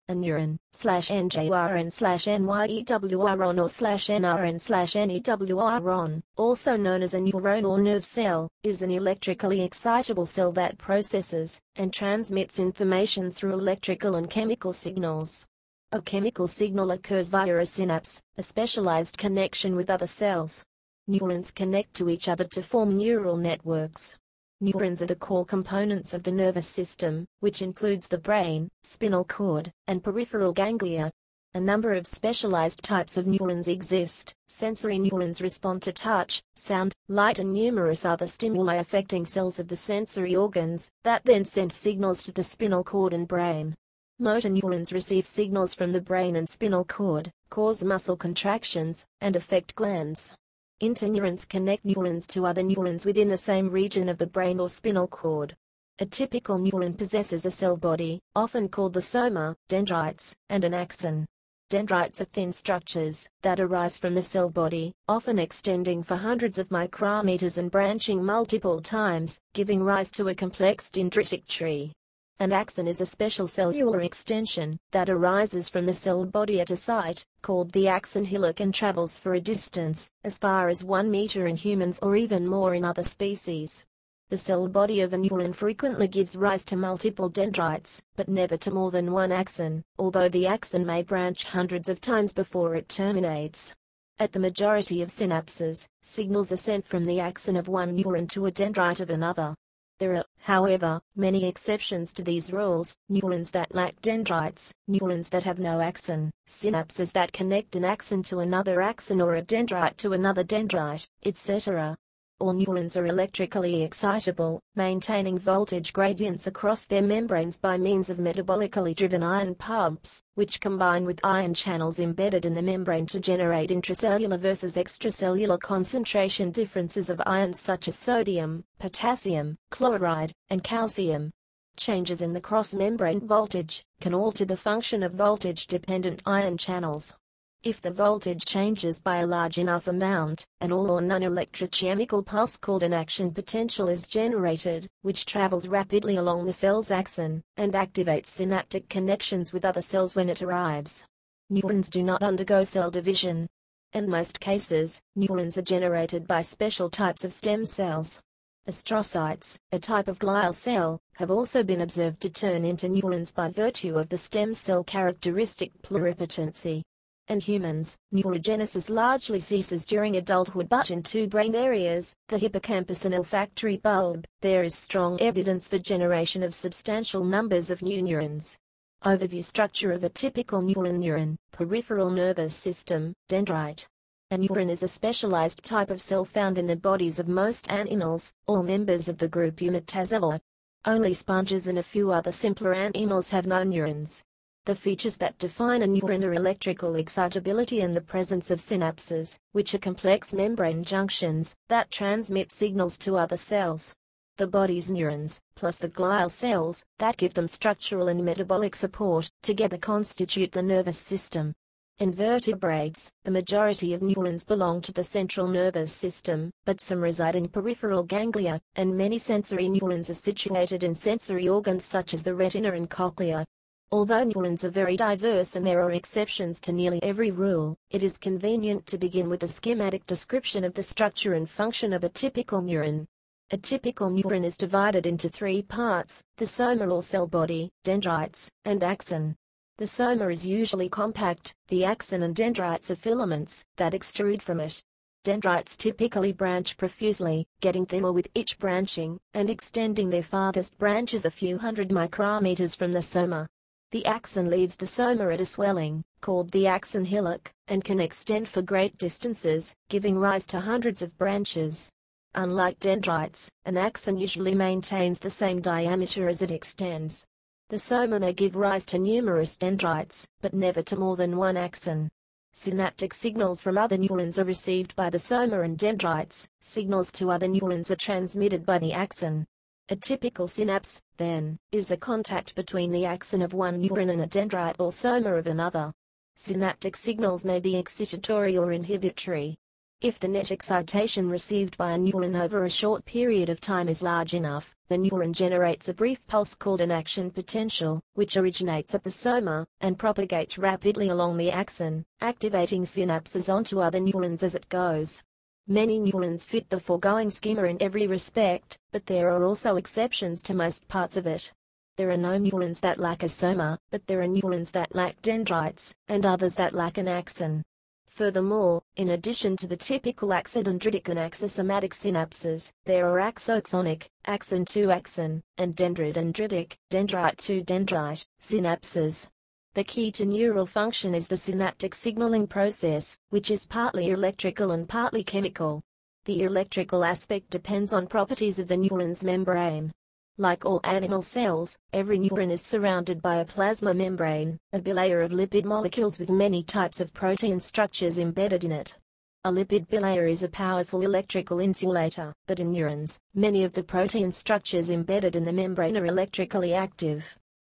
a neuron, /NJRN/NYEWRON or /NRN/NEWRON, also known as a neuron or nerve cell, is an electrically excitable cell that processes and transmits information through electrical and chemical signals. A chemical signal occurs via a synapse, a specialized connection with other cells. Neurons connect to each other to form neural networks. Neurons are the core components of the nervous system, which includes the brain, spinal cord, and peripheral ganglia. A number of specialized types of neurons exist. Sensory neurons respond to touch, sound, light, and numerous other stimuli affecting cells of the sensory organs, that then send signals to the spinal cord and brain. Motor neurons receive signals from the brain and spinal cord, cause muscle contractions, and affect glands. Interneurons connect neurons to other neurons within the same region of the brain or spinal cord. A typical neuron possesses a cell body, often called the soma, dendrites, and an axon. Dendrites are thin structures that arise from the cell body, often extending for hundreds of micrometers and branching multiple times, giving rise to a complex dendritic tree. An axon is a special cellular extension that arises from the cell body at a site, called the axon hillock, and travels for a distance, as far as 1 meter in humans or even more in other species. The cell body of a neuron frequently gives rise to multiple dendrites, but never to more than one axon, although the axon may branch hundreds of times before it terminates. At the majority of synapses, signals are sent from the axon of one neuron to a dendrite of another. There are, however, many exceptions to these rules: neurons that lack dendrites, neurons that have no axon, synapses that connect an axon to another axon or a dendrite to another dendrite, etc. All neurons are electrically excitable, maintaining voltage gradients across their membranes by means of metabolically driven ion pumps, which combine with ion channels embedded in the membrane to generate intracellular versus extracellular concentration differences of ions such as sodium, potassium, chloride, and calcium. Changes in the cross-membrane voltage can alter the function of voltage-dependent ion channels. If the voltage changes by a large enough amount, an all or none electrochemical pulse called an action potential is generated, which travels rapidly along the cell's axon, and activates synaptic connections with other cells when it arrives. Neurons do not undergo cell division. In most cases, neurons are generated by special types of stem cells. Astrocytes, a type of glial cell, have also been observed to turn into neurons by virtue of the stem cell characteristic pluripotency. In humans, neurogenesis largely ceases during adulthood, but in two brain areas, the hippocampus and olfactory bulb, there is strong evidence for generation of substantial numbers of new neurons. Overview: structure of a typical neuron. Peripheral nervous system, dendrite. A neuron is a specialized type of cell found in the bodies of most animals, all members of the group Eumetazoa. Only sponges and a few other simpler animals have no neurons. The features that define a neuron are electrical excitability and the presence of synapses, which are complex membrane junctions that transmit signals to other cells. The body's neurons, plus the glial cells that give them structural and metabolic support, together constitute the nervous system. In vertebrates, the majority of neurons belong to the central nervous system, but some reside in peripheral ganglia, and many sensory neurons are situated in sensory organs such as the retina and cochlea. Although neurons are very diverse and there are exceptions to nearly every rule, it is convenient to begin with a schematic description of the structure and function of a typical neuron. A typical neuron is divided into three parts: the soma or cell body, dendrites, and axon. The soma is usually compact, the axon and dendrites are filaments that extrude from it. Dendrites typically branch profusely, getting thinner with each branching, and extending their farthest branches a few hundred micrometers from the soma. The axon leaves the soma at a swelling, called the axon hillock, and can extend for great distances, giving rise to hundreds of branches. Unlike dendrites, an axon usually maintains the same diameter as it extends. The soma may give rise to numerous dendrites, but never to more than one axon. Synaptic signals from other neurons are received by the soma and dendrites. Signals to other neurons are transmitted by the axon. A typical synapse, then, is a contact between the axon of one neuron and a dendrite or soma of another. Synaptic signals may be excitatory or inhibitory. If the net excitation received by a neuron over a short period of time is large enough, the neuron generates a brief pulse called an action potential, which originates at the soma, and propagates rapidly along the axon, activating synapses onto other neurons as it goes. Many neurons fit the foregoing schema in every respect, but there are also exceptions to most parts of it. There are no neurons that lack a soma, but there are neurons that lack dendrites, and others that lack an axon. Furthermore, in addition to the typical axodendritic and axosomatic synapses, there are axoxonic, axon to axon, and dendrodendritic, dendrite to dendrite, synapses. The key to neural function is the synaptic signaling process, which is partly electrical and partly chemical. The electrical aspect depends on properties of the neuron's membrane. Like all animal cells, every neuron is surrounded by a plasma membrane, a bilayer of lipid molecules with many types of protein structures embedded in it. A lipid bilayer is a powerful electrical insulator, but in neurons, many of the protein structures embedded in the membrane are electrically active.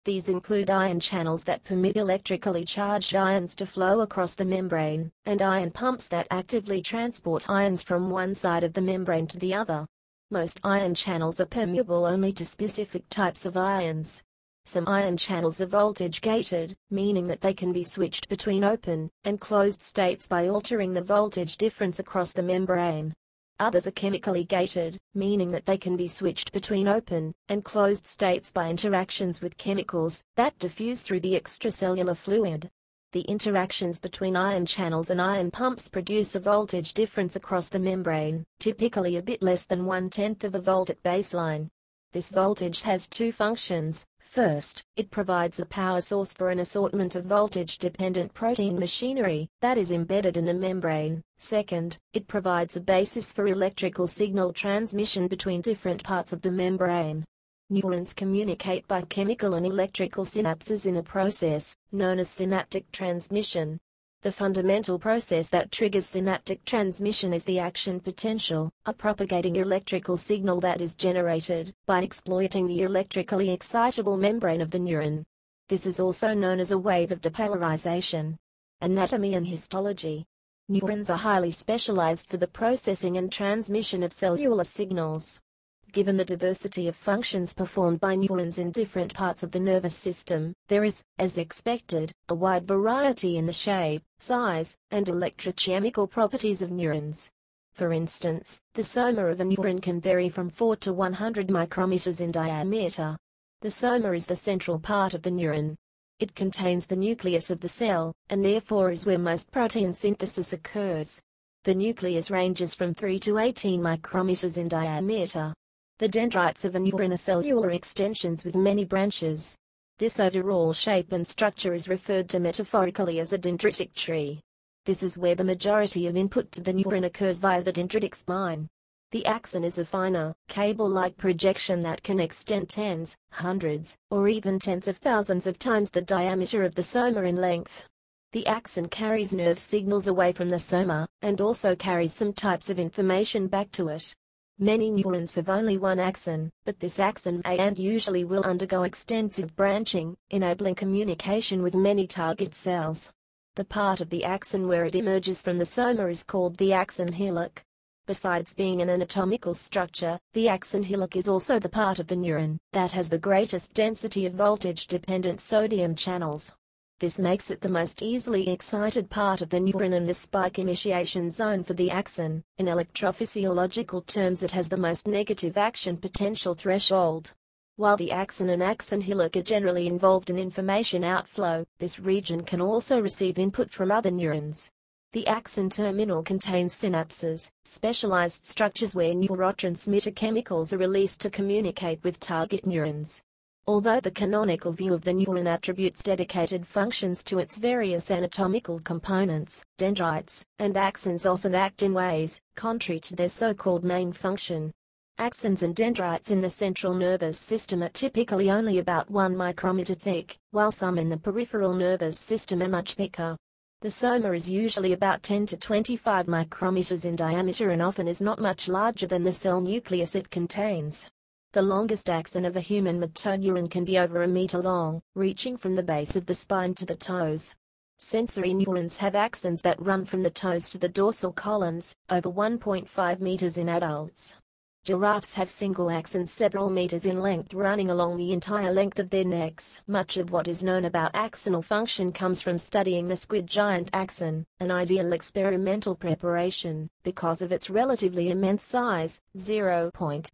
These include ion channels that permit electrically charged ions to flow across the membrane, and ion pumps that actively transport ions from one side of the membrane to the other. Most ion channels are permeable only to specific types of ions. Some ion channels are voltage-gated, meaning that they can be switched between open and closed states by altering the voltage difference across the membrane. Others are chemically gated, meaning that they can be switched between open and closed states by interactions with chemicals that diffuse through the extracellular fluid. The interactions between ion channels and ion pumps produce a voltage difference across the membrane, typically a bit less than 1/10 of a volt at baseline. This voltage has two functions. First, it provides a power source for an assortment of voltage-dependent protein machinery that is embedded in the membrane. Second, it provides a basis for electrical signal transmission between different parts of the membrane. Neurons communicate by chemical and electrical synapses in a process known as synaptic transmission. The fundamental process that triggers synaptic transmission is the action potential, a propagating electrical signal that is generated by exploiting the electrically excitable membrane of the neuron. This is also known as a wave of depolarization. Anatomy and histology. Neurons are highly specialized for the processing and transmission of cellular signals. Given the diversity of functions performed by neurons in different parts of the nervous system, there is, as expected, a wide variety in the shape, size, and electrochemical properties of neurons. For instance, the soma of a neuron can vary from 4 to 100 micrometers in diameter. The soma is the central part of the neuron. It contains the nucleus of the cell, and therefore is where most protein synthesis occurs. The nucleus ranges from 3 to 18 micrometers in diameter. The dendrites of a neuron are cellular extensions with many branches. This overall shape and structure is referred to metaphorically as a dendritic tree. This is where the majority of input to the neuron occurs via the dendritic spine. The axon is a finer, cable-like projection that can extend tens, hundreds, or even tens of thousands of times the diameter of the soma in length. The axon carries nerve signals away from the soma, and also carries some types of information back to it. Many neurons have only one axon, but this axon may and usually will undergo extensive branching, enabling communication with many target cells. The part of the axon where it emerges from the soma is called the axon hillock. Besides being an anatomical structure, the axon hillock is also the part of the neuron that has the greatest density of voltage-dependent sodium channels. This makes it the most easily excited part of the neuron and the spike initiation zone for the axon. In electrophysiological terms, it has the most negative action potential threshold. While the axon and axon hillock are generally involved in information outflow, this region can also receive input from other neurons. The axon terminal contains synapses, specialized structures where neurotransmitter chemicals are released to communicate with target neurons. Although the canonical view of the neuron attributes dedicated functions to its various anatomical components, dendrites and axons often act in ways contrary to their so-called main function. Axons and dendrites in the central nervous system are typically only about 1 micrometer thick, while some in the peripheral nervous system are much thicker. The soma is usually about 10 to 25 micrometers in diameter and often is not much larger than the cell nucleus it contains. The longest axon of a human motor neuron can be over a meter long, reaching from the base of the spine to the toes. Sensory neurons have axons that run from the toes to the dorsal columns, over 1.5 meters in adults. Giraffes have single axons several meters in length running along the entire length of their necks. Much of what is known about axonal function comes from studying the squid giant axon, an ideal experimental preparation, because of its relatively immense size, 0.5-1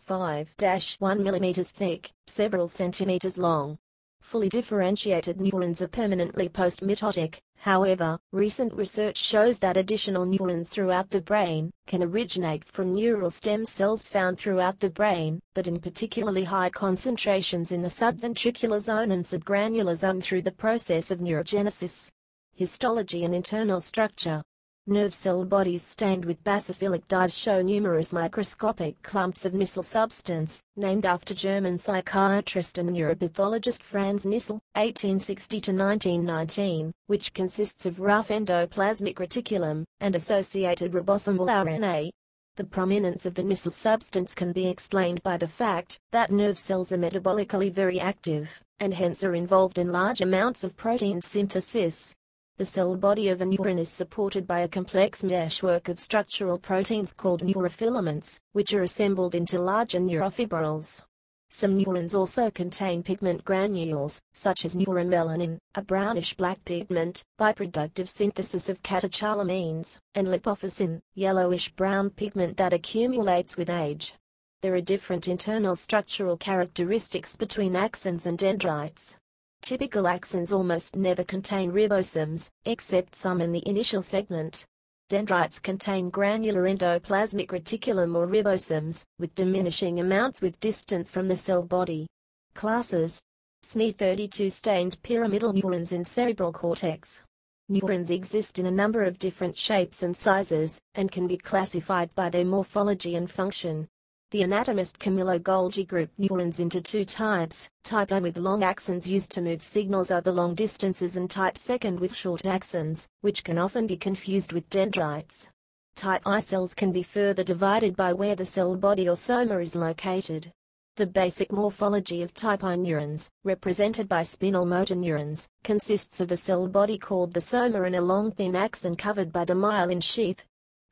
mm thick, several centimeters long. Fully differentiated neurons are permanently post-mitotic. However, recent research shows that additional neurons throughout the brain can originate from neural stem cells found throughout the brain, but in particularly high concentrations in the subventricular zone and subgranular zone through the process of neurogenesis. Histology and internal structure. Nerve cell bodies stained with basophilic dyes show numerous microscopic clumps of Nissl substance, named after German psychiatrist and neuropathologist Franz Nissl, 1860–1919, which consists of rough endoplasmic reticulum and associated ribosomal RNA. The prominence of the Nissl substance can be explained by the fact that nerve cells are metabolically very active, and hence are involved in large amounts of protein synthesis. The cell body of a neuron is supported by a complex meshwork of structural proteins called neurofilaments, which are assembled into larger neurofibrils. Some neurons also contain pigment granules, such as neuromelanin, a brownish-black pigment, byproductive synthesis of catecholamines, and lipofuscin, yellowish-brown pigment that accumulates with age. There are different internal structural characteristics between axons and dendrites. Typical axons almost never contain ribosomes, except some in the initial segment. Dendrites contain granular endoplasmic reticulum or ribosomes, with diminishing amounts with distance from the cell body. Classes. SNE32 stained pyramidal neurons in cerebral cortex. Neurons exist in a number of different shapes and sizes, and can be classified by their morphology and function. The anatomist Camillo Golgi grouped neurons into two types, type I with long axons used to move signals over long distances and type II with short axons, which can often be confused with dendrites. Type I cells can be further divided by where the cell body or soma is located. The basic morphology of type I neurons, represented by spinal motor neurons, consists of a cell body called the soma and a long thin axon covered by the myelin sheath.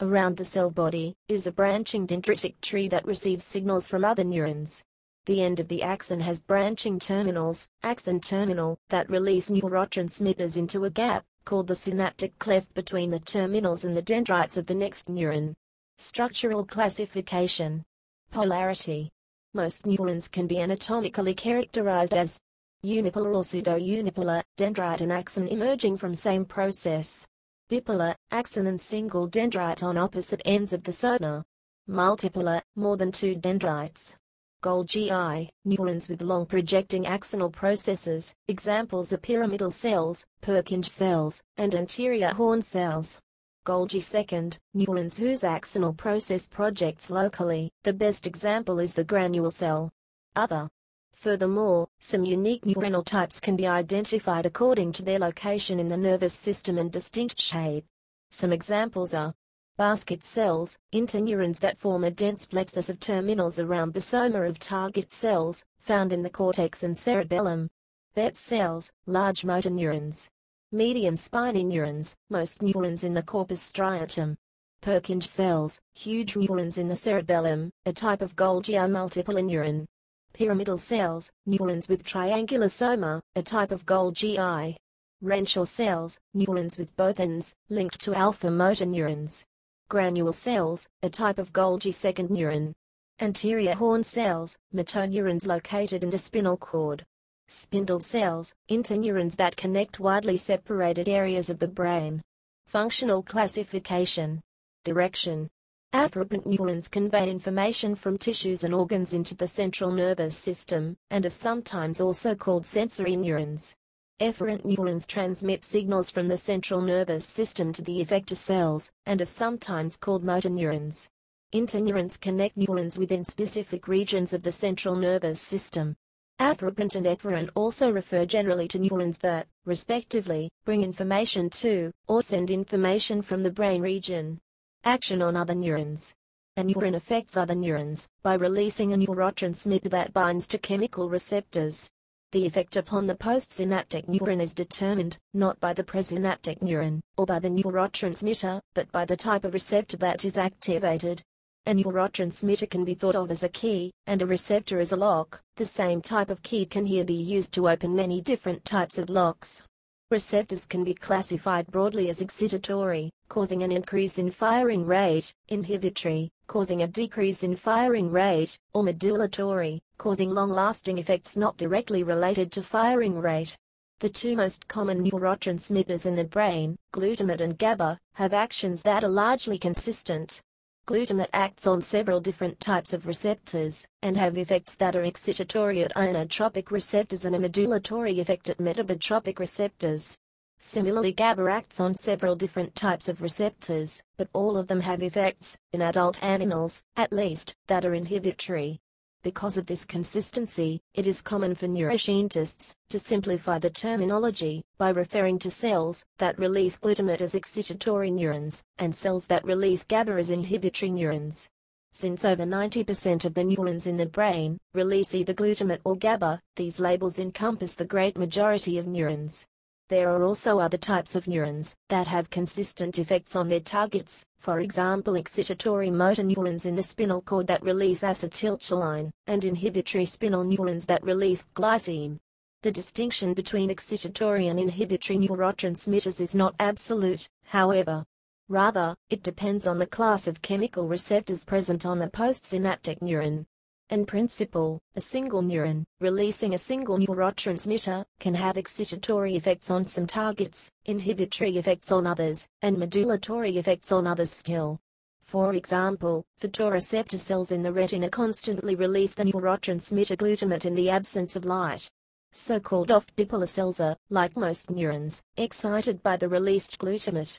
Around the cell body is a branching dendritic tree that receives signals from other neurons. The end of the axon has branching terminals, axon terminal, that release neurotransmitters into a gap, called the synaptic cleft between the terminals and the dendrites of the next neuron. Structural classification. Polarity. Most neurons can be anatomically characterized as unipolar or pseudo-unipolar, dendrite and axon emerging from same process. Bipolar, axon and single dendrite on opposite ends of the soma. Multipolar, more than two dendrites. Golgi neurons with long projecting axonal processes, examples are pyramidal cells, Purkinje cells, and anterior horn cells. Golgi second, neurons whose axonal process projects locally, the best example is the granule cell. Other. Furthermore, some unique neuronal types can be identified according to their location in the nervous system and distinct shape. Some examples are basket cells, interneurons that form a dense plexus of terminals around the soma of target cells, found in the cortex and cerebellum. Betz cells, large motor neurons. Medium spiny neurons, most neurons in the corpus striatum. Purkinje cells, huge neurons in the cerebellum, a type of Golgi multipolar neuron. Pyramidal cells, neurons with triangular soma, a type of Golgi. Renshaw cells, neurons with both ends, linked to alpha motor neurons. Granule cells, a type of Golgi second neuron. Anterior horn cells, motoneurons located in the spinal cord. Spindle cells, interneurons that connect widely separated areas of the brain. Functional classification. Direction. Afferent neurons convey information from tissues and organs into the central nervous system, and are sometimes also called sensory neurons. Efferent neurons transmit signals from the central nervous system to the effector cells, and are sometimes called motor neurons. Interneurons connect neurons within specific regions of the central nervous system. Afferent and efferent also refer generally to neurons that, respectively, bring information to, or send information from the brain region. Action on other neurons. A neuron affects other neurons by releasing a neurotransmitter that binds to chemical receptors. The effect upon the postsynaptic neuron is determined, not by the presynaptic neuron, or by the neurotransmitter, but by the type of receptor that is activated. A neurotransmitter can be thought of as a key, and a receptor as a lock. The same type of key can here be used to open many different types of locks. Receptors can be classified broadly as excitatory, causing an increase in firing rate, inhibitory, causing a decrease in firing rate, or modulatory, causing long-lasting effects not directly related to firing rate. The two most common neurotransmitters in the brain, glutamate and GABA, have actions that are largely consistent. Glutamate acts on several different types of receptors, and have effects that are excitatory at ionotropic receptors and a modulatory effect at metabotropic receptors. Similarly, GABA acts on several different types of receptors, but all of them have effects, in adult animals, at least, that are inhibitory. Because of this consistency, it is common for neuroscientists to simplify the terminology by referring to cells that release glutamate as excitatory neurons, and cells that release GABA as inhibitory neurons. Since over 90% of the neurons in the brain release either glutamate or GABA, these labels encompass the great majority of neurons. There are also other types of neurons that have consistent effects on their targets, for example excitatory motor neurons in the spinal cord that release acetylcholine, and inhibitory spinal neurons that release glycine. The distinction between excitatory and inhibitory neurotransmitters is not absolute, however. Rather, it depends on the class of chemical receptors present on the postsynaptic neuron. In principle, a single neuron, releasing a single neurotransmitter, can have excitatory effects on some targets, inhibitory effects on others, and modulatory effects on others still. For example, photoreceptor cells in the retina constantly release the neurotransmitter glutamate in the absence of light. So-called off-dipolar cells are, like most neurons, excited by the released glutamate.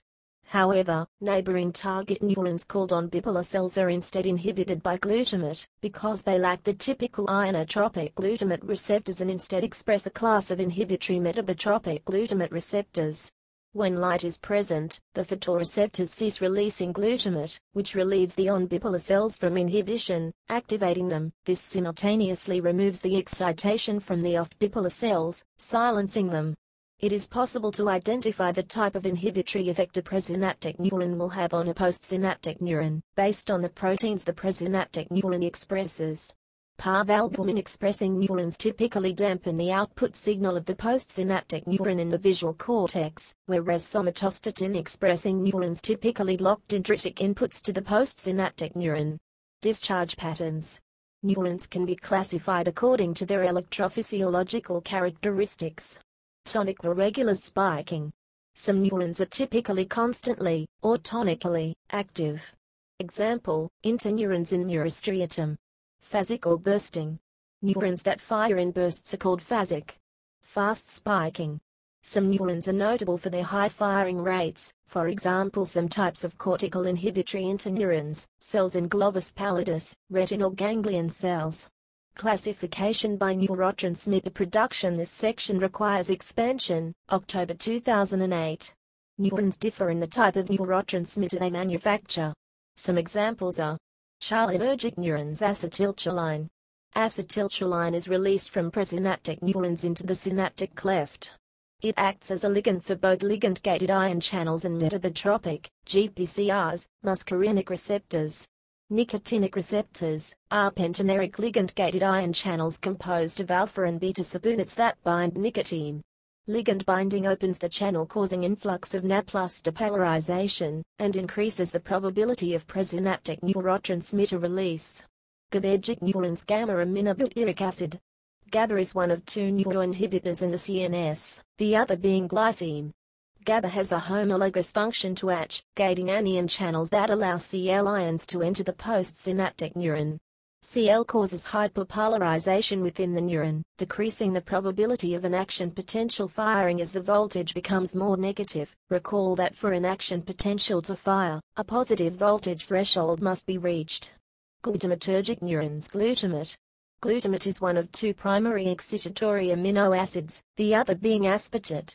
However, neighboring target neurons called on-bipolar cells are instead inhibited by glutamate, because they lack the typical ionotropic glutamate receptors and instead express a class of inhibitory metabotropic glutamate receptors. When light is present, the photoreceptors cease releasing glutamate, which relieves the on-bipolar cells from inhibition, activating them. This simultaneously removes the excitation from the off-dipolar cells, silencing them. It is possible to identify the type of inhibitory effect a presynaptic neuron will have on a postsynaptic neuron, based on the proteins the presynaptic neuron expresses. Parvalbumin-expressing neurons typically dampen the output signal of the postsynaptic neuron in the visual cortex, whereas somatostatin-expressing neurons typically block dendritic inputs to the postsynaptic neuron. Discharge patterns. Neurons can be classified according to their electrophysiological characteristics. Tonic or regular spiking. Some neurons are typically constantly, or tonically, active. Example, interneurons in neurostriatum. Phasic or bursting. Neurons that fire in bursts are called phasic. Fast spiking. Some neurons are notable for their high firing rates, for example some types of cortical inhibitory interneurons, cells in globus pallidus, retinal ganglion cells. Classification by neurotransmitter production. This section requires expansion. October 2008. Neurons differ in the type of neurotransmitter they manufacture. Some examples are cholinergic neurons. Acetylcholine. Acetylcholine is released from presynaptic neurons into the synaptic cleft. It acts as a ligand for both ligand-gated ion channels and metabotropic, GPCRs, muscarinic receptors. Nicotinic receptors are pentameric ligand-gated ion channels composed of alpha and beta subunits that bind nicotine. Ligand binding opens the channel causing influx of Na+ depolarization, and increases the probability of presynaptic neurotransmitter release. GABAergic neurons. Gamma-aminobutyric acid. GABA is one of two neuroinhibitors in the CNS, the other being glycine. GABA has a homologous function to H, gating anion channels that allow Cl ions to enter the postsynaptic neuron. Cl causes hyperpolarization within the neuron, decreasing the probability of an action potential firing as the voltage becomes more negative. Recall that for an action potential to fire, a positive voltage threshold must be reached. Glutamatergic neurons. Glutamate. Glutamate is one of two primary excitatory amino acids, the other being aspartate.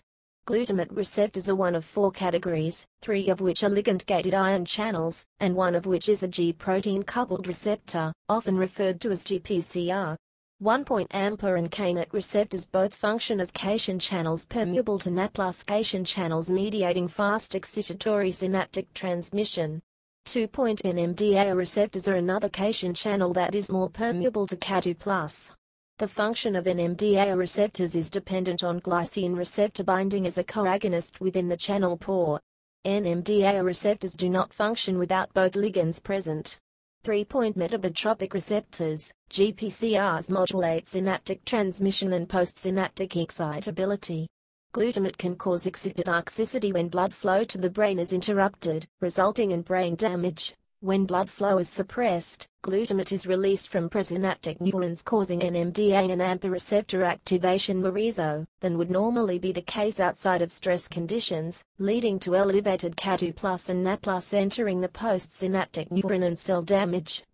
Glutamate receptors are one of four categories, three of which are ligand-gated ion channels, and one of which is a G protein-coupled receptor, often referred to as GPCR. 1-AMPA and KNET receptors both function as cation channels permeable to NAP+ cation channels mediating fast excitatory synaptic transmission. 2-NMDA receptors are another cation channel that is more permeable to Ca2+. The function of NMDA receptors is dependent on glycine receptor binding as a coagonist within the channel pore. NMDA receptors do not function without both ligands present. 3-Metabotropic receptors, GPCRs modulate synaptic transmission and postsynaptic excitability. Glutamate can cause excitotoxicity when blood flow to the brain is interrupted, resulting in brain damage. When blood flow is suppressed, glutamate is released from presynaptic neurons causing NMDA and AMPA receptor activation more easily than would normally be the case outside of stress conditions, leading to elevated Ca2+ and NAP+ entering the postsynaptic neuron and cell damage.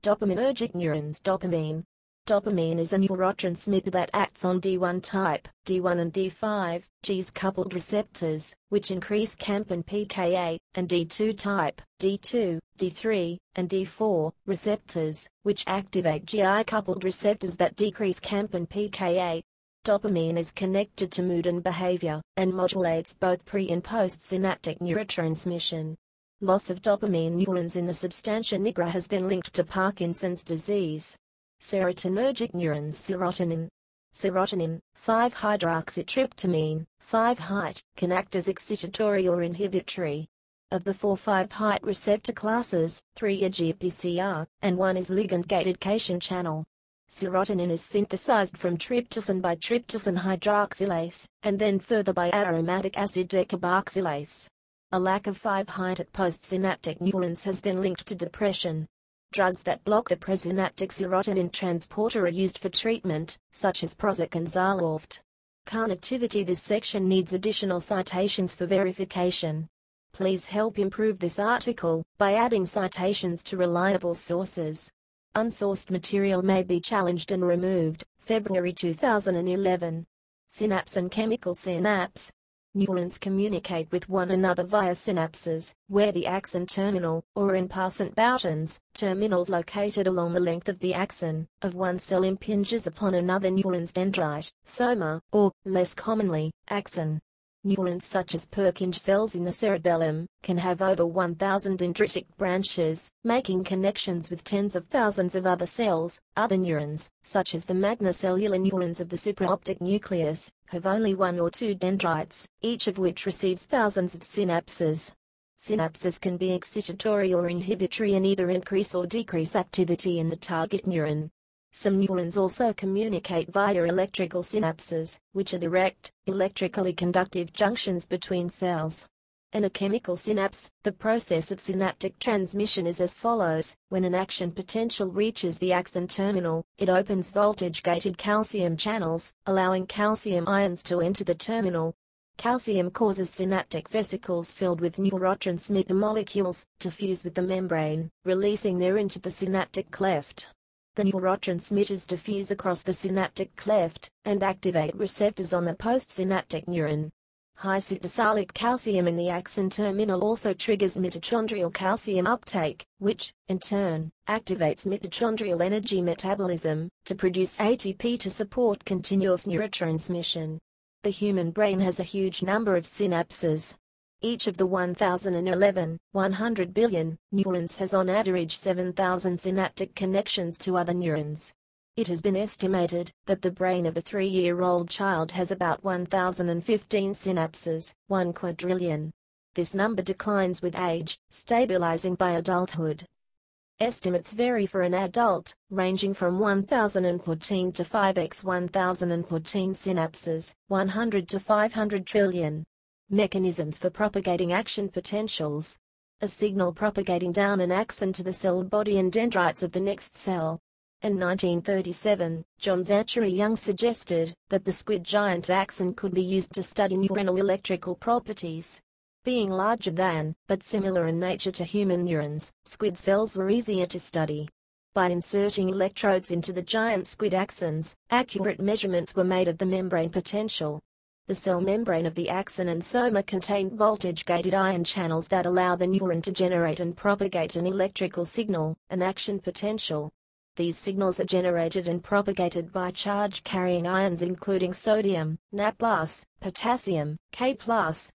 Dopaminergic neurons. Dopamine is a neurotransmitter that acts on D1 type, D1 and D5, Gs coupled receptors, which increase CAMP and pKa, and D2 type, D2, D3, and D4, receptors, which activate GI coupled receptors that decrease CAMP and pKa. Dopamine is connected to mood and behavior, and modulates both pre- and postsynaptic neurotransmission. Loss of dopamine neurons in the substantia nigra has been linked to Parkinson's disease. Serotonergic neurons. Serotonin, 5-hydroxytryptamine, 5-HT, can act as excitatory or inhibitory. Of the 4 5-HT receptor classes, 3 are GPCR, and 1 is ligand-gated cation channel. Serotonin is synthesized from tryptophan by tryptophan hydroxylase, and then further by aromatic acid decarboxylase. A lack of 5-HT at postsynaptic neurons has been linked to depression. Drugs that block the presynaptic serotonin transporter are used for treatment, such as Prozac and Zoloft. Connectivity. This section needs additional citations for verification. Please help improve this article by adding citations to reliable sources. Unsourced material may be challenged and removed. February 2011. Synapse and chemical synapse. Neurons communicate with one another via synapses, where the axon terminal, or in passant boutons, terminals located along the length of the axon, of one cell impinges upon another neuron's dendrite, soma, or, less commonly, axon. Neurons such as Purkinje cells in the cerebellum, can have over 1,000 dendritic branches, making connections with tens of thousands of other cells. Other neurons, such as the magnocellular neurons of the supraoptic nucleus, have only 1 or 2 dendrites, each of which receives thousands of synapses. Synapses can be excitatory or inhibitory and either increase or decrease activity in the target neuron. Some neurons also communicate via electrical synapses, which are direct, electrically conductive junctions between cells. In a chemical synapse, the process of synaptic transmission is as follows. When an action potential reaches the axon terminal, it opens voltage-gated calcium channels, allowing calcium ions to enter the terminal. Calcium causes synaptic vesicles filled with neurotransmitter molecules to fuse with the membrane, releasing them into the synaptic cleft. The neurotransmitters diffuse across the synaptic cleft, and activate receptors on the postsynaptic neuron. High cytosolic calcium in the axon terminal also triggers mitochondrial calcium uptake, which, in turn, activates mitochondrial energy metabolism, to produce ATP to support continuous neurotransmission. The human brain has a huge number of synapses. Each of the 100 billion neurons has on average 7,000 synaptic connections to other neurons. It has been estimated that the brain of a 3-year-old child has about 1,015 synapses, 1 quadrillion. This number declines with age, stabilizing by adulthood. Estimates vary for an adult, ranging from 1,014 to 5x 1,014 synapses, 100 to 500 trillion. Mechanisms for propagating action potentials. A signal propagating down an axon to the cell body and dendrites of the next cell. In 1937, John Zachary Young suggested that the squid giant axon could be used to study neuronal electrical properties. Being larger than, but similar in nature to human neurons, squid cells were easier to study. By inserting electrodes into the giant squid axons, accurate measurements were made of the membrane potential. The cell membrane of the axon and soma contained voltage-gated ion channels that allow the neuron to generate and propagate an electrical signal, an action potential. These signals are generated and propagated by charge-carrying ions including sodium, Na+, potassium, K+,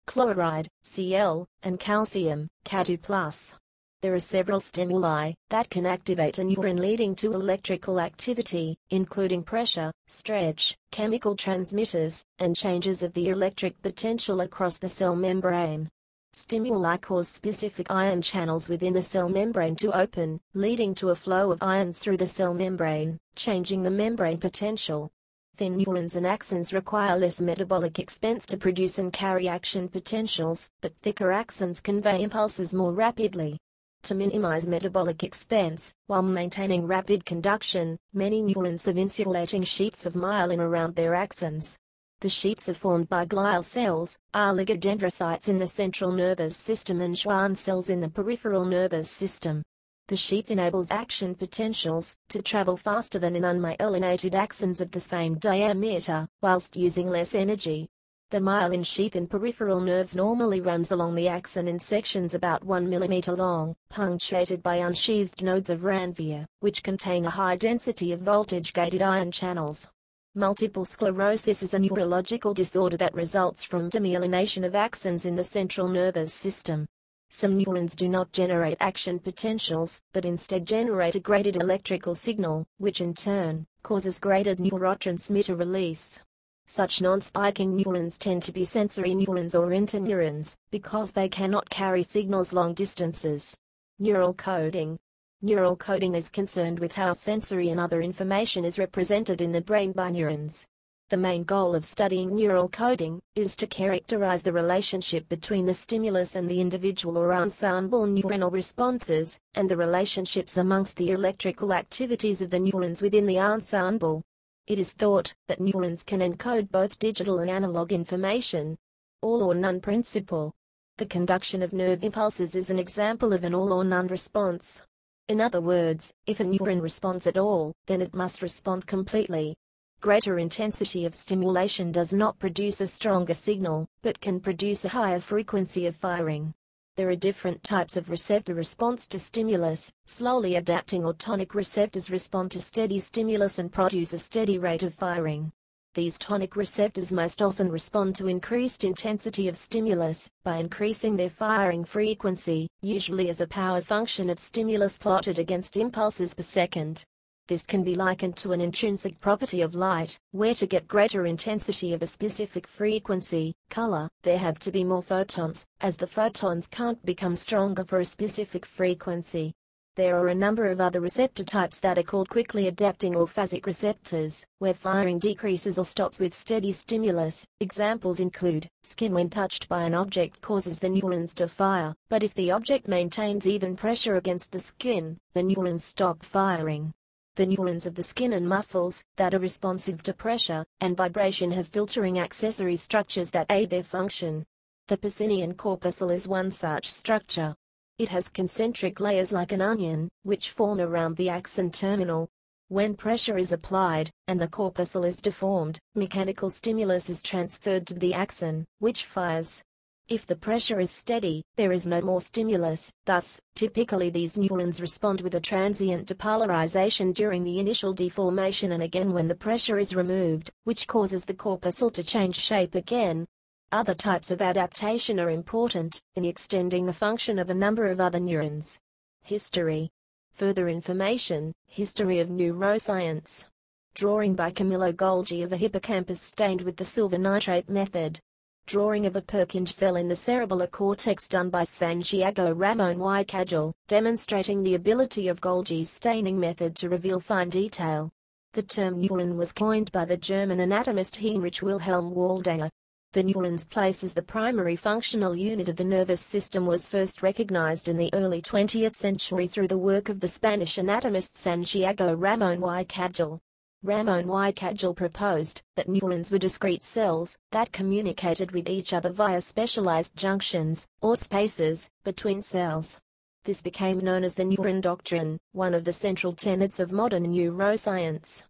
chloride, Cl, and calcium, Ca2+. There are several stimuli that can activate a neuron leading to electrical activity, including pressure, stretch, chemical transmitters, and changes of the electric potential across the cell membrane. Stimuli cause specific ion channels within the cell membrane to open, leading to a flow of ions through the cell membrane, changing the membrane potential. Thin neurons and axons require less metabolic expense to produce and carry action potentials, but thicker axons convey impulses more rapidly. To minimize metabolic expense, while maintaining rapid conduction, many neurons have insulating sheets of myelin around their axons. The sheets are formed by glial cells, oligodendrocytes in the central nervous system and Schwann cells in the peripheral nervous system. The sheath enables action potentials to travel faster than in unmyelinated axons of the same diameter, whilst using less energy. The myelin sheath in peripheral nerves normally runs along the axon in sections about 1 mm long, punctuated by unsheathed nodes of Ranvier, which contain a high density of voltage-gated ion channels. Multiple sclerosis is a neurological disorder that results from demyelination of axons in the central nervous system. Some neurons do not generate action potentials, but instead generate a graded electrical signal, which in turn causes graded neurotransmitter release. Such non-spiking neurons tend to be sensory neurons or interneurons, because they cannot carry signals long distances. Neural coding. Neural coding is concerned with how sensory and other information is represented in the brain by neurons. The main goal of studying neural coding is to characterize the relationship between the stimulus and the individual or ensemble neuronal responses, and the relationships amongst the electrical activities of the neurons within the ensemble. It is thought that neurons can encode both digital and analog information. All or none principle. The conduction of nerve impulses is an example of an all or none response. In other words, if a neuron responds at all, then it must respond completely. Greater intensity of stimulation does not produce a stronger signal, but can produce a higher frequency of firing. There are different types of receptor response to stimulus. Slowly adapting or tonic receptors respond to steady stimulus and produce a steady rate of firing. These tonic receptors most often respond to increased intensity of stimulus by increasing their firing frequency, usually as a power function of stimulus plotted against impulses per second. This can be likened to an intrinsic property of light, where to get greater intensity of a specific frequency, color, there have to be more photons, as the photons can't become stronger for a specific frequency. There are a number of other receptor types that are called quickly adapting or phasic receptors, where firing decreases or stops with steady stimulus. Examples include, skin when touched by an object causes the neurons to fire, but if the object maintains even pressure against the skin, the neurons stop firing. The neurons of the skin and muscles that are responsive to pressure and vibration have filtering accessory structures that aid their function. The Pacinian corpuscle is one such structure. It has concentric layers like an onion, which form around the axon terminal. When pressure is applied, and the corpuscle is deformed, mechanical stimulus is transferred to the axon, which fires. If the pressure is steady, there is no more stimulus. Thus, typically these neurons respond with a transient depolarization during the initial deformation and again when the pressure is removed, which causes the corpuscle to change shape again. Other types of adaptation are important in extending the function of a number of other neurons. History. Further information, History of Neuroscience. Drawing by Camillo Golgi of a hippocampus stained with the silver nitrate method. Drawing of a Purkinje cell in the cerebellar cortex done by Santiago Ramon y Cajal, demonstrating the ability of Golgi's staining method to reveal fine detail. The term neuron was coined by the German anatomist Heinrich Wilhelm Waldenger. The neuron's place as the primary functional unit of the nervous system was first recognized in the early 20th century through the work of the Spanish anatomist Santiago Ramon y Cajal. Ramon y Cajal proposed that neurons were discrete cells that communicated with each other via specialized junctions, or spaces, between cells. This became known as the neuron doctrine, one of the central tenets of modern neuroscience.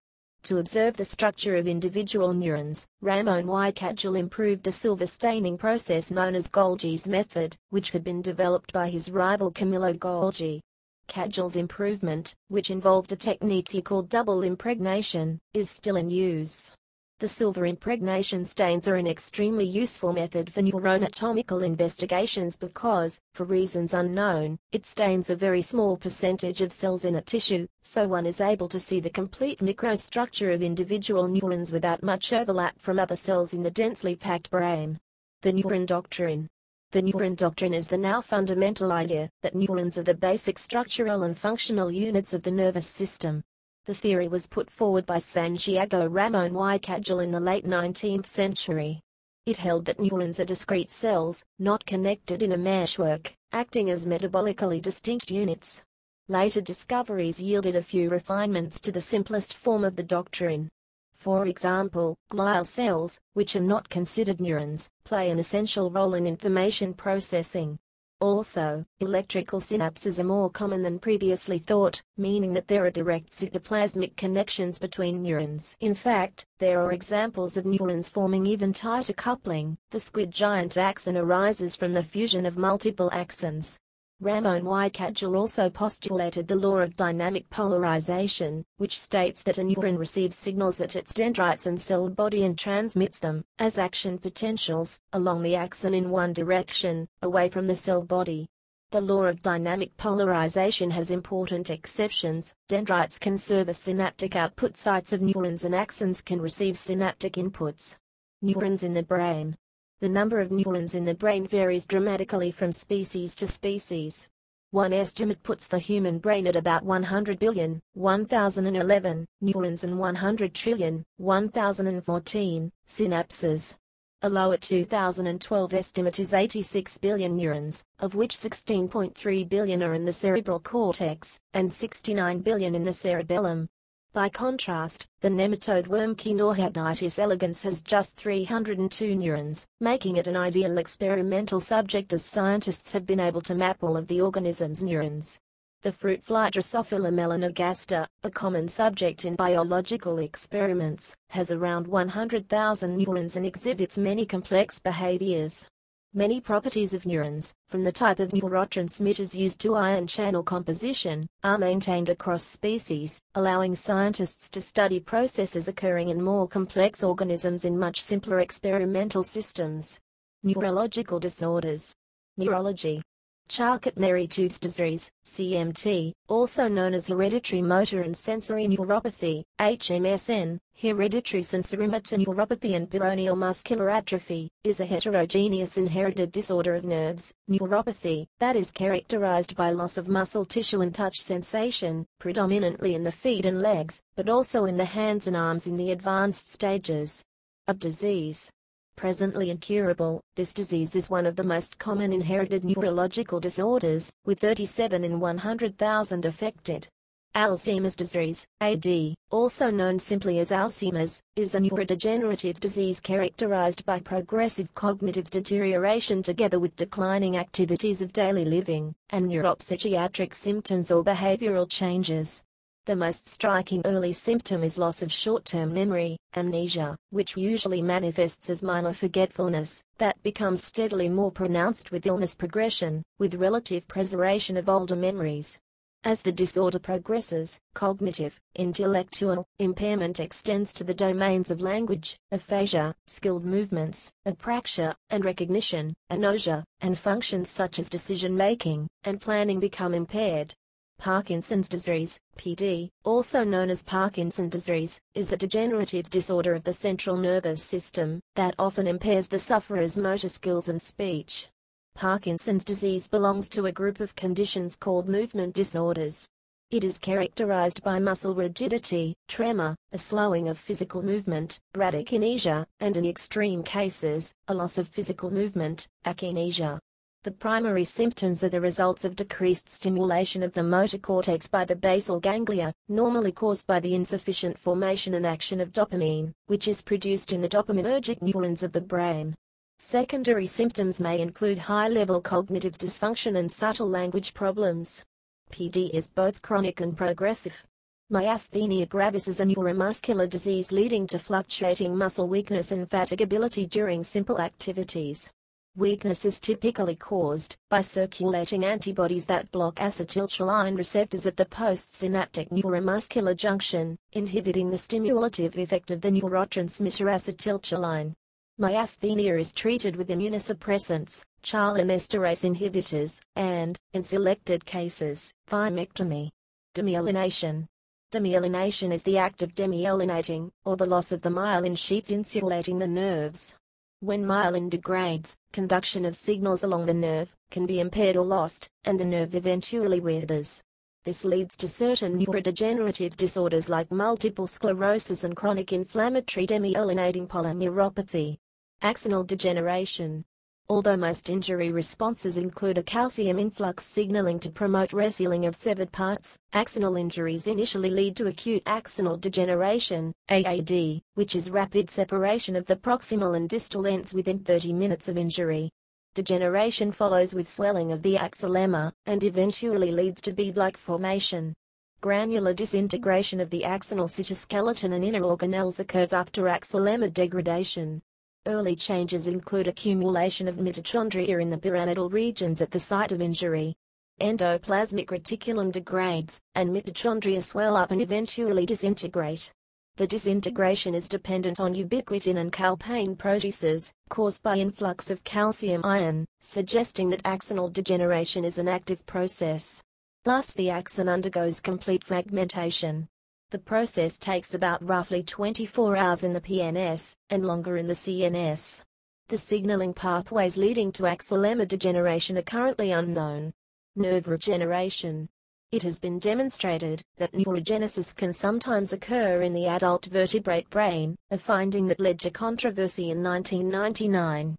To observe the structure of individual neurons, Ramon y Cajal improved a silver staining process known as Golgi's method, which had been developed by his rival Camillo Golgi. Cagil's improvement, which involved a technique called double impregnation, is still in use. The silver impregnation stains are an extremely useful method for neuroanatomical investigations because, for reasons unknown, it stains a very small percentage of cells in a tissue, so one is able to see the complete necrostructure of individual neurons without much overlap from other cells in the densely packed brain. The neuron doctrine. The neuron doctrine is the now fundamental idea that neurons are the basic structural and functional units of the nervous system. The theory was put forward by Santiago Ramon y Cagil in the late 19th century. It held that neurons are discrete cells, not connected in a meshwork, acting as metabolically distinct units. Later discoveries yielded a few refinements to the simplest form of the doctrine. For example, glial cells, which are not considered neurons, play an essential role in information processing. Also, electrical synapses are more common than previously thought, meaning that there are direct cytoplasmic connections between neurons. In fact, there are examples of neurons forming even tighter coupling. The squid giant axon arises from the fusion of multiple axons. Ramon y Cagil also postulated the law of dynamic polarization, which states that a neuron receives signals at its dendrites and cell body and transmits them, as action potentials, along the axon in one direction, away from the cell body. The law of dynamic polarization has important exceptions. Dendrites can serve as synaptic output sites of neurons and axons can receive synaptic inputs. Neurons in the brain. The number of neurons in the brain varies dramatically from species to species. One estimate puts the human brain at about 100 billion, 1011, neurons and 100 trillion, 1014, synapses. A lower 2012 estimate is 86 billion neurons, of which 16.3 billion are in the cerebral cortex, and 69 billion in the cerebellum. By contrast, the nematode worm Chinorhabditis elegans has just 302 neurons, making it an ideal experimental subject as scientists have been able to map all of the organism's neurons. The fruit fly Drosophila melanogaster, a common subject in biological experiments, has around 100,000 neurons and exhibits many complex behaviors. Many properties of neurons, from the type of neurotransmitters used to ion channel composition, are maintained across species, allowing scientists to study processes occurring in more complex organisms in much simpler experimental systems. Neurological disorders. Neurology. Charcot-Marie-Tooth disease, CMT, also known as hereditary motor and sensory neuropathy, HMSN, hereditary sensorimotor neuropathy and peroneal muscular atrophy, is a heterogeneous inherited disorder of nerves, neuropathy, that is characterized by loss of muscle tissue and touch sensation, predominantly in the feet and legs, but also in the hands and arms in the advanced stages of disease. Presently incurable, this disease is one of the most common inherited neurological disorders, with 37 in 100,000 affected. Alzheimer's disease, AD, also known simply as Alzheimer's, is a neurodegenerative disease characterized by progressive cognitive deterioration together with declining activities of daily living, and neuropsychiatric symptoms or behavioral changes. The most striking early symptom is loss of short-term memory, amnesia, which usually manifests as minor forgetfulness, that becomes steadily more pronounced with illness progression, with relative preservation of older memories. As the disorder progresses, cognitive, intellectual, impairment extends to the domains of language, aphasia, skilled movements, apraxia, and recognition, anosmia, and functions such as decision-making and planning become impaired. Parkinson's disease, PD, also known as Parkinson's disease, is a degenerative disorder of the central nervous system that often impairs the sufferer's motor skills and speech. Parkinson's disease belongs to a group of conditions called movement disorders. It is characterized by muscle rigidity, tremor, a slowing of physical movement, bradykinesia, and in extreme cases, a loss of physical movement, akinesia. The primary symptoms are the results of decreased stimulation of the motor cortex by the basal ganglia, normally caused by the insufficient formation and action of dopamine, which is produced in the dopaminergic neurons of the brain. Secondary symptoms may include high-level cognitive dysfunction and subtle language problems. PD is both chronic and progressive. Myasthenia gravis is a neuromuscular disease leading to fluctuating muscle weakness and fatigability during simple activities. Weakness is typically caused by circulating antibodies that block acetylcholine receptors at the postsynaptic neuromuscular junction, inhibiting the stimulative effect of the neurotransmitter acetylcholine. Myasthenia is treated with immunosuppressants, cholinesterase inhibitors, and, in selected cases, thymectomy. Demyelination. Demyelination is the act of demyelinating, or the loss of the myelin sheath insulating the nerves. When myelin degrades, conduction of signals along the nerve can be impaired or lost, and the nerve eventually withers. This leads to certain neurodegenerative disorders like multiple sclerosis and chronic inflammatory demyelinating polyneuropathy. Axonal degeneration. Although most injury responses include a calcium influx signaling to promote resealing of severed parts, axonal injuries initially lead to acute axonal degeneration, AAD, which is rapid separation of the proximal and distal ends within 30 minutes of injury. Degeneration follows with swelling of the axonema, and eventually leads to bead-like formation. Granular disintegration of the axonal cytoskeleton and inner organelles occurs after axonema degradation. Early changes include accumulation of mitochondria in the pyramidal regions at the site of injury. Endoplasmic reticulum degrades, and mitochondria swell up and eventually disintegrate. The disintegration is dependent on ubiquitin and calpain proteases, caused by influx of calcium ion, suggesting that axonal degeneration is an active process. Thus the axon undergoes complete fragmentation. The process takes about roughly 24 hours in the PNS, and longer in the CNS. The signaling pathways leading to axonema degeneration are currently unknown. Nerve regeneration. It has been demonstrated that neurogenesis can sometimes occur in the adult vertebrate brain, a finding that led to controversy in 1999.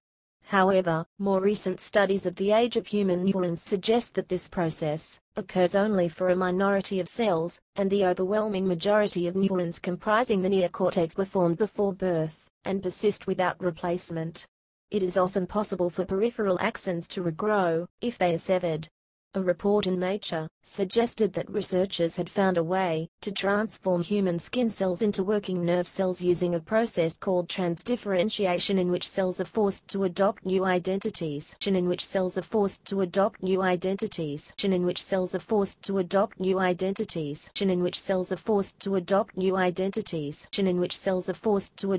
However, more recent studies of the age of human neurons suggest that this process occurs only for a minority of cells, and the overwhelming majority of neurons comprising the neocortex were formed before birth, and persist without replacement. It is often possible for peripheral axons to regrow, if they are severed. A report in Nature suggested that researchers had found a way to transform human skin cells into working nerve cells using a process called transdifferentiation, in which cells are forced to adopt new identities. In which cells are forced to adopt new identities. In which cells are forced to adopt new identities. In which cells are forced to adopt new identities. In which cells are forced to